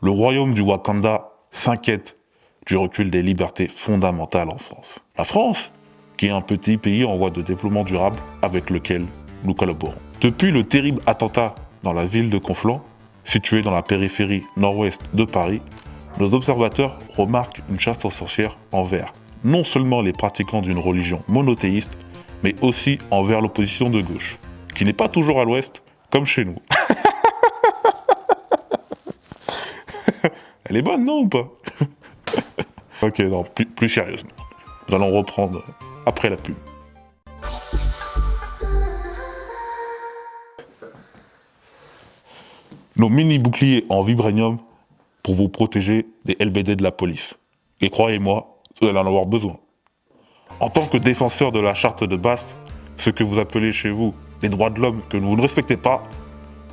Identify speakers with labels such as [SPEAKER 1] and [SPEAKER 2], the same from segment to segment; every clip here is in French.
[SPEAKER 1] Le royaume du Wakanda s'inquiète du recul des libertés fondamentales en France. La France, qui est un petit pays en voie de développement durable avec lequel nous collaborons. Depuis le terrible attentat dans la ville de Conflans, située dans la périphérie nord-ouest de Paris, nos observateurs remarquent une chasse aux sorcières envers non seulement les pratiquants d'une religion monothéiste, mais aussi envers l'opposition de gauche, qui n'est pas toujours à l'ouest, comme chez nous. Elle est bonne, non, ou pas? Ok, non, plus sérieusement. Nous allons reprendre après la pub. Nos mini-boucliers en vibranium pour vous protéger des LBD de la police. Et croyez-moi, vous allez en avoir besoin. En tant que défenseur de la charte de Bast, ce que vous appelez chez vous les droits de l'homme que vous ne respectez pas,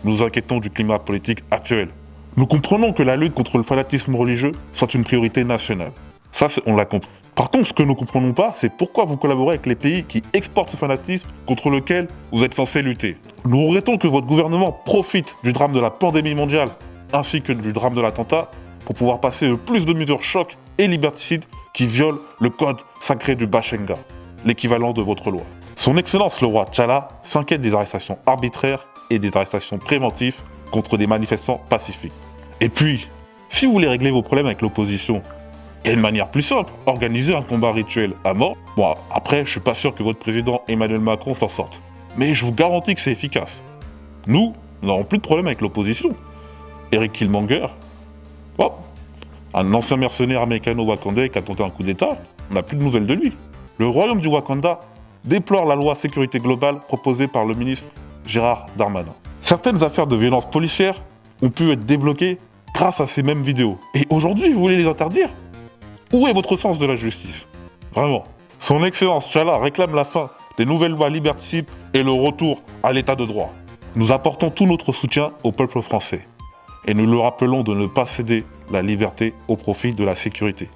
[SPEAKER 1] nous nous inquiétons du climat politique actuel. Nous comprenons que la lutte contre le fanatisme religieux soit une priorité nationale. Ça, on l'a compris. Par contre, ce que nous ne comprenons pas, c'est pourquoi vous collaborez avec les pays qui exportent ce fanatisme contre lequel vous êtes censé lutter. Nous regrettons que votre gouvernement profite du drame de la pandémie mondiale ainsi que du drame de l'attentat pour pouvoir passer le plus de mesures chocs et liberticides qui violent le code sacré du Bachenga, l'équivalent de votre loi. Son Excellence le roi Tchala s'inquiète des arrestations arbitraires et des arrestations préventives contre des manifestants pacifiques. Et puis, si vous voulez régler vos problèmes avec l'opposition, il y a une manière plus simple, organiser un combat rituel à mort. Bon, après, je suis pas sûr que votre président Emmanuel Macron s'en sorte. Mais je vous garantis que c'est efficace. Nous n'aurons plus de problème avec l'opposition. Eric Killmonger, oh, un ancien mercenaire américano-wakandais qui a tenté un coup d'État, on n'a plus de nouvelles de lui. Le royaume du Wakanda déplore la loi sécurité globale proposée par le ministre Gérard Darmanin. Certaines affaires de violence policière ont pu être débloquées grâce à ces mêmes vidéos. Et aujourd'hui, vous voulez les interdire? Où est votre sens de la justice? Vraiment. Son Excellence Tchala réclame la fin des nouvelles lois liberticides et le retour à l'état de droit. Nous apportons tout notre soutien au peuple français. Et nous le rappelons de ne pas céder la liberté au profit de la sécurité.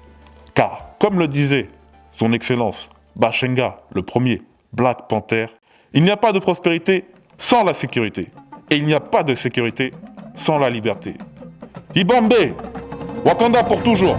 [SPEAKER 1] Car, comme le disait son Excellence Bachenga, le premier Black Panther, il n'y a pas de prospérité sans la sécurité. Et il n'y a pas de sécurité sans la liberté. Ibambe, Wakanda pour toujours.